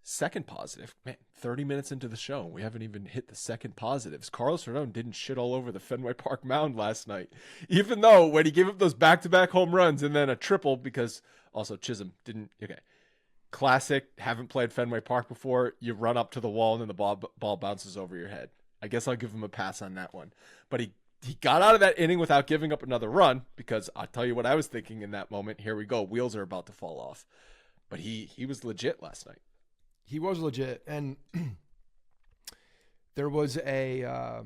Second positive, man, 30 minutes into the show, we haven't even hit the second positives. Carlos Rodon didn't shit all over the Fenway Park mound last night, even though when he gave up those back-to-back home runs and then a triple, because also Chisholm didn't, okay. Classic, haven't played Fenway Park before, you run up to the wall and then the ball bounces over your head. I guess I'll give him a pass on that one. But he got out of that inning without giving up another run, because I'll tell you what I was thinking in that moment. Here we go. Wheels are about to fall off. But he was legit last night. He was legit, and there was a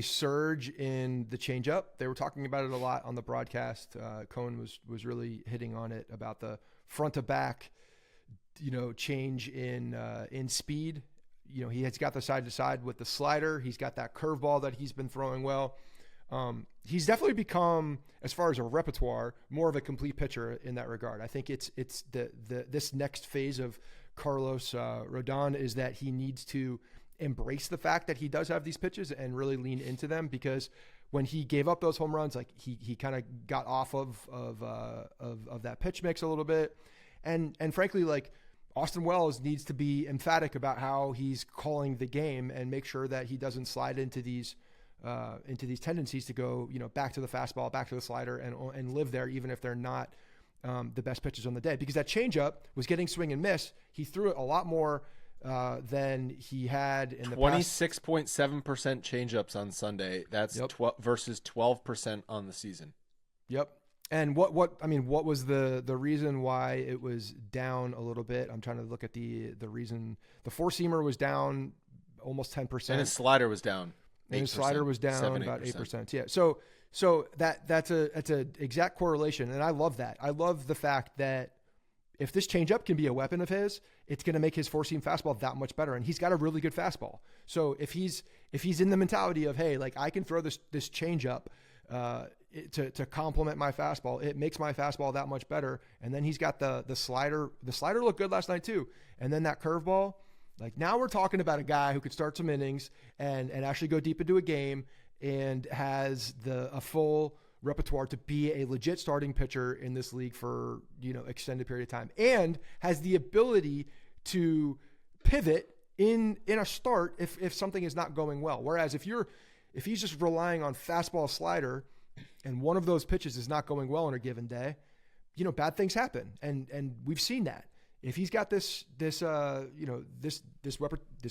surge in the changeup. They were talking about it a lot on the broadcast. Cohen was really hitting on it about the front to back, change in speed. He has got the side to side with the slider. He's got that curveball that he's been throwing well. He's definitely become, as far as a repertoire, more of a complete pitcher in that regard. I think it's this next phase of Carlos Rodon is that he needs to embrace the fact that he does have these pitches and really lean into them, because when he gave up those home runs, like he kind of got off of that pitch mix a little bit, and frankly, like Austin Wells needs to be emphatic about how he's calling the game and make sure that he doesn't slide into these tendencies to go back to the fastball, back to the slider, and live there even if they're not the best pitches on the day, because that changeup was getting swing and miss. He threw it a lot more than he had in the 26.7% changeups on Sunday. That's versus 12% on the season. Yep. And what was the reason why it was down a little bit? I'm trying to look at the reason. The four seamer was down almost 10%. And his slider was down. 8%, and his slider was down about 8%. Yeah. So that's a exact correlation, and I love that. I love the fact that if this changeup can be a weapon of his, it's going to make his four-seam fastball that much better, and he's got a really good fastball. So if he's in the mentality of, hey, like I can throw this changeup to complement my fastball, it makes my fastball that much better. And then he's got the slider. The slider looked good last night too, and then that curveball. Like now we're talking about a guy who could start some innings and actually go deep into a game, and has a full repertoire to be a legit starting pitcher in this league for, extended period of time, and has the ability to pivot in a start if something is not going well. Whereas if he's just relying on fastball slider and one of those pitches is not going well on a given day, bad things happen. And we've seen that. If he's got this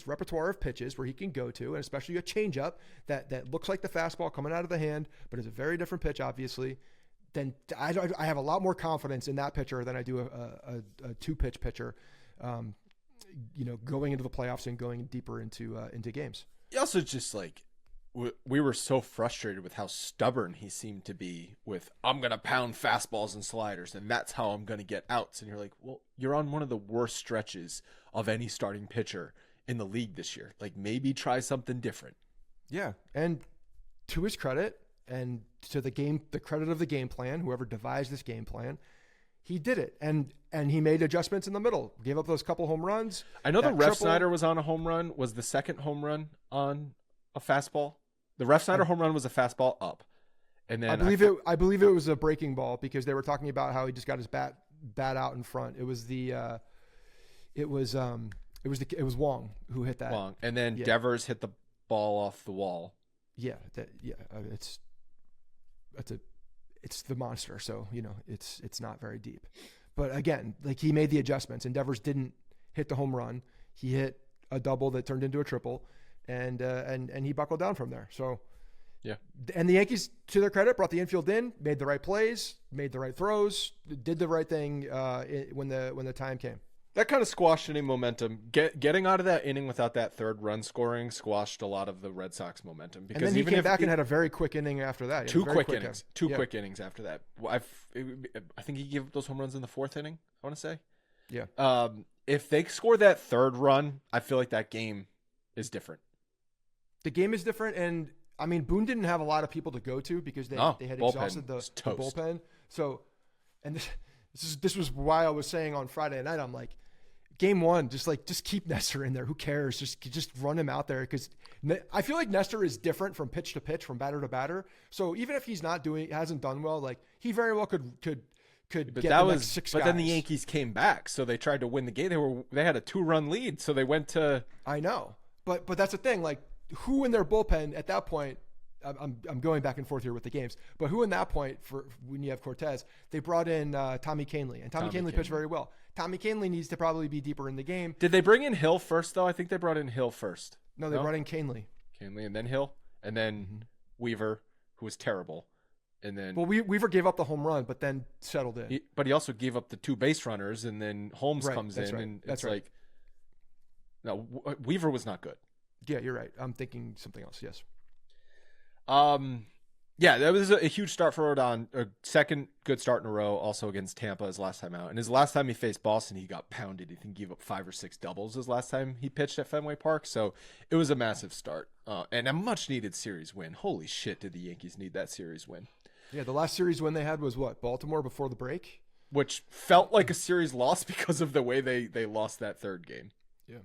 repertoire of pitches where he can go to, and especially a changeup that looks like the fastball coming out of the hand, but is a very different pitch, obviously, then I have a lot more confidence in that pitcher than I do a two-pitch pitcher, going into the playoffs and going deeper into games. He also just we were so frustrated with how stubborn he seemed to be with, I'm going to pound fastballs and sliders, and that's how I'm going to get outs. And you're like, well, you're on one of the worst stretches of any starting pitcher in the league this year. Like, maybe try something different. Yeah. And to his credit, and to the credit of the game plan, whoever devised this game plan, he did it. And he made adjustments in the middle, gave up those couple home runs. I know the Ref Snyder was on a home run. Was the second home run on a fastball? The Ref Snyder home run was a fastball up, and then I believe it was a breaking ball, because they were talking about how he just got his bat out in front. It was it was Wong who hit that. Wong, and then Devers hit the ball off the wall. Yeah, it's the monster. So it's not very deep, but again, like he made the adjustments, and Devers didn't hit the home run. He hit a double that turned into a triple. And he buckled down from there. So, yeah. And the Yankees, to their credit, brought the infield in, made the right plays, made the right throws, did the right thing when the time came. That kind of squashed any momentum. Getting out of that inning without that third run scoring squashed a lot of the Red Sox momentum. Because and then he came back and had a very quick inning after that. Two quick innings after that. I think he gave up those home runs in the fourth inning, I want to say. Yeah. If they score that third run, I feel like that game is different. The game is different, and I mean, Boone didn't have a lot of people to go to because they had exhausted the bullpen. So, and this was why I was saying on Friday night, I'm like, game one, just keep Nestor in there. Who cares? Just run him out there, because I feel like Nestor is different from pitch to pitch, from batter to batter. So even if he's hasn't done well, like he very well could could But get that the was next 6 but guys. then the Yankees came back, so they tried to win the game. They had a 2-run lead, so they went to I know, but that's the thing. Like, who in their bullpen at that point? I'm going back and forth here with the games, but who in that point for when you have Cortez? They brought in Tommy Kahnle, and Tommy Kahnle pitched very well. Tommy Kahnle needs to probably be deeper in the game. Did they bring in Hill first though? I think they brought in Hill first. No, they brought in Kahnle. Kahnle and then Hill and then Weaver, who was terrible, and then Weaver gave up the home run, but then settled in. But he also gave up the 2 base runners, and then Holmes comes in, and it's like, no, Weaver was not good. Yeah, you're right. I'm thinking something else. Yes. Yeah, that was a huge start for Rodon. A second good start in a row, also against Tampa his last time out. And his last time he faced Boston, he got pounded. I think he gave up 5 or 6 doubles his last time he pitched at Fenway Park. So it was a massive start and a much needed series win. Holy shit, did the Yankees need that series win? Yeah, the last series win they had was what? Baltimore before the break? Which felt like a series loss because of the way they lost that third game. Yeah.